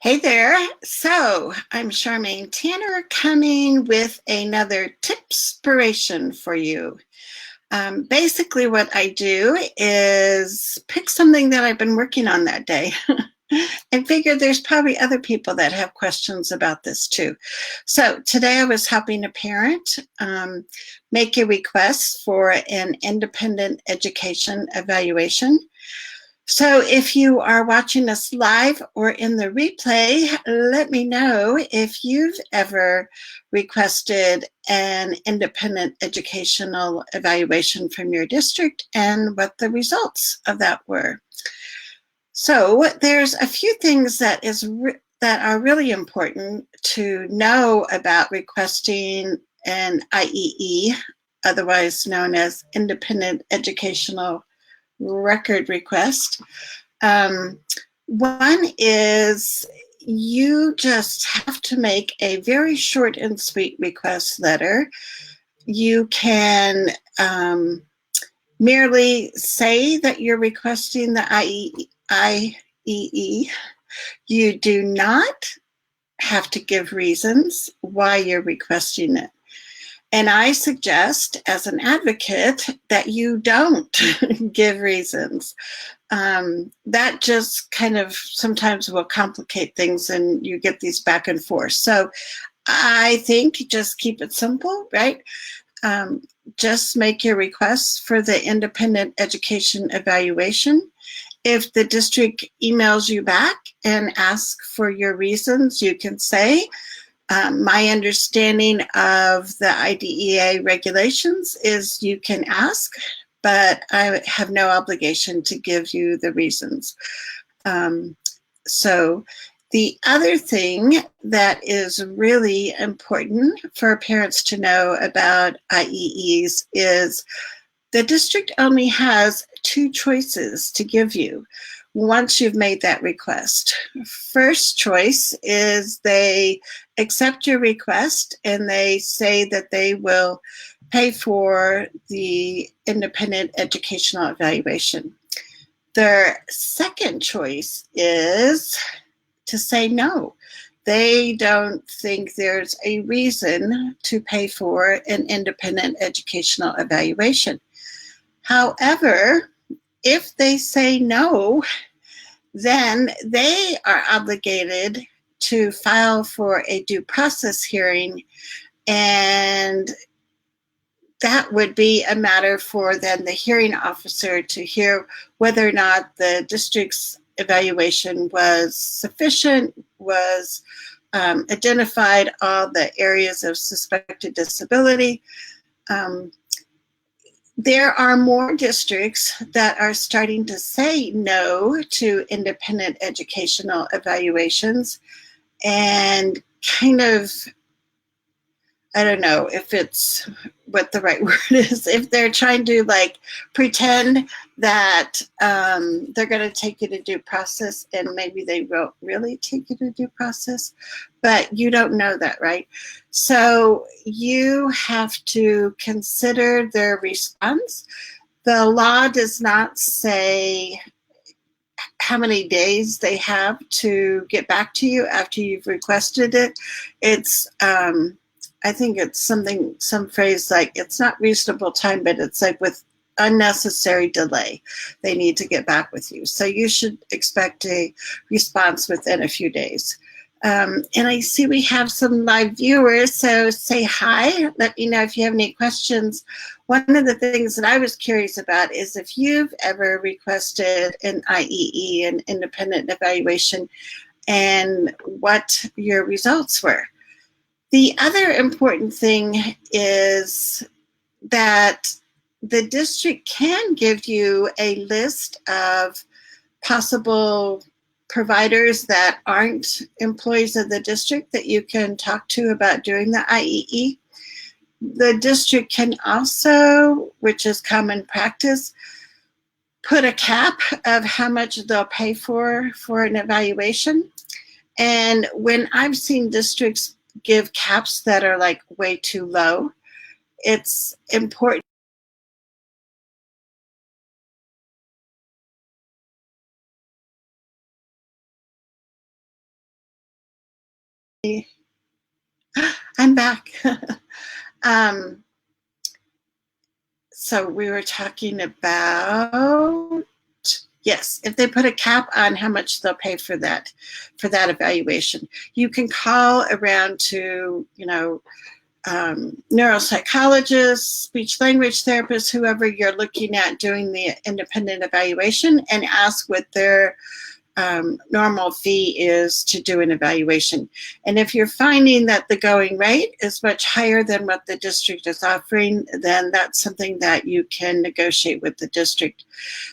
Hey there. So I'm Charmaine Tanner coming with another Tipspiration for you. Basically, what I do is pick something that I've been working on that day and figure there's probably other people that have questions about this too. So today I was helping a parent make a request for an independent education evaluation. So if you are watching us live or in the replay, let me know if you've ever requested an independent educational evaluation from your district and what the results of that were. So there's a few things that are really important to know about requesting an IEE, otherwise known as Independent Educational Record Request. Um, One is you just have to make a very short and sweet request letter. You can merely say that you're requesting the IEE. You do not have to give reasons why you're requesting it. And I suggest, as an advocate, that you don't give reasons. That just kind of sometimes will complicate things and you get these back and forth. So I think just keep it simple, right? Just make your requests for the independent education evaluation. If the district emails you back and asks for your reasons, you can say, my understanding of the IDEA regulations is you can ask, but I have no obligation to give you the reasons. So the other thing that is really important for parents to know about IEEs is the district only has two choices to give you once you've made that request. First choice is they accept your request and they say that they will pay for the independent educational evaluation. Their second choice is to say no. They don't think there's a reason to pay for an independent educational evaluation. However, if they say no, then they are obligated to file for a due process hearing, and that would be a matter for then the hearing officer to hear whether or not the district's evaluation was sufficient, was identified all the areas of suspected disability. There are more districts that are starting to say no to independent educational evaluations and kind of, I don't know if it's what the right word is, if they're trying to like pretend that they're going to take you to due process, and maybe they won't really take you to due process, but you don't know that, right? So you have to consider their response. The law does not say how many days they have to get back to you after you've requested it. It's I think it's some phrase like it's not reasonable time, but it's like with unnecessary delay, they need to get back with you. So you should expect a response within a few days. And I see we have some live viewers, so say hi. Let me know if you have any questions. One of the things that I was curious about is if you've ever requested an IEE, an independent evaluation, and what your results were. The other important thing is that the district can give you a list of possible providers that aren't employees of the district that you can talk to about doing the IEE. The district can also, which is common practice, put a cap of how much they'll pay for an evaluation. And when I've seen districts give caps that are like way too low, it's important I'm back. So we were talking about, yes, if they put a cap on how much they'll pay for that evaluation. You can call around to, neuropsychologists, speech language therapists, whoever you're looking at doing the independent evaluation, and ask what their normal fee is to do an evaluation. And if you're finding that the going rate is much higher than what the district is offering, then that's something that you can negotiate with the district.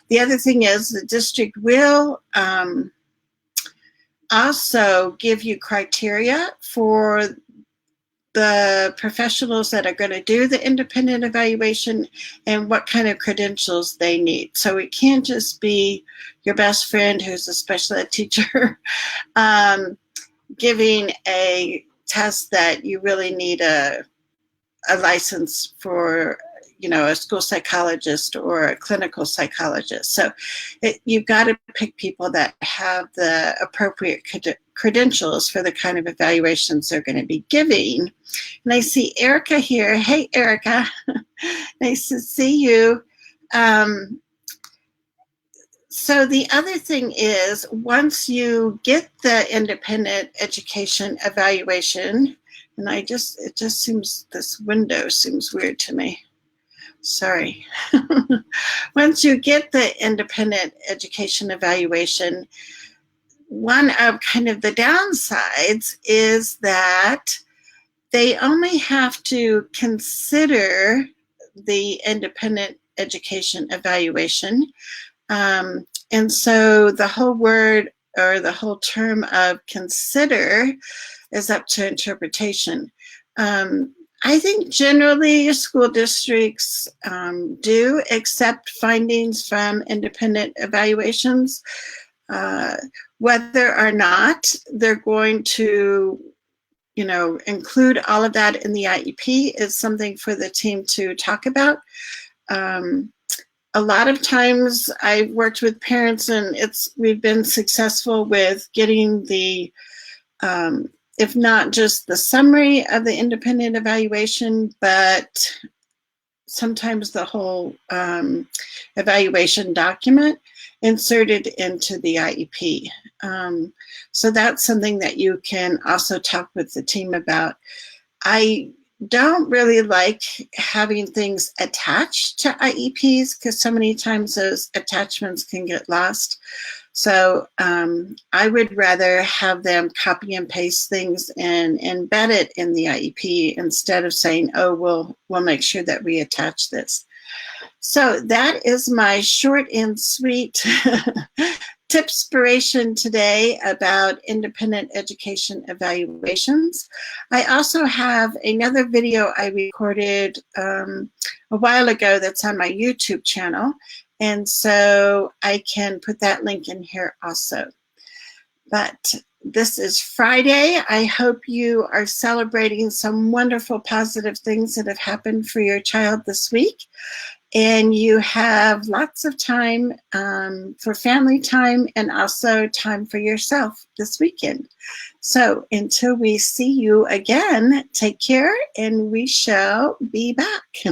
The other thing is the district will also give you criteria for the professionals that are going to do the independent evaluation and what kind of credentials they need. So it can't just be your best friend who's a special ed teacher giving a test that you really need a license for, a school psychologist or a clinical psychologist. So you've got to pick people that have the appropriate credentials for the kind of evaluations they're going to be giving. And I see Erica here. Hey, Erica. Nice to see you. So the other thing is, once you get the independent education evaluation, and it just seems, this window seems weird to me. Sorry. Once you get the independent education evaluation, one of kind of the downsides is that they only have to consider the independent education evaluation. And so the whole word or the whole term of consider is up to interpretation. I think generally school districts do accept findings from independent evaluations. Whether or not they're going to, include all of that in the IEP is something for the team to talk about. A lot of times I've worked with parents and we've been successful with getting the, if not just the summary of the independent evaluation, but sometimes the whole evaluation document inserted into the IEP. So that's something that you can also talk with the team about. I don't really like having things attached to IEPs because so many times those attachments can get lost. So I would rather have them copy and paste things and embed it in the IEP instead of saying, oh, we'll make sure that we attach this. So that is my short and sweet Tipspiration today about independent education evaluations. I also have another video I recorded a while ago that's on my YouTube channel, and so I can put that link in here also. But this is Friday. I hope you are celebrating some wonderful positive things that have happened for your child this week. And you have lots of time for family time and also time for yourself this weekend. So until we see you again, take care and we shall be back.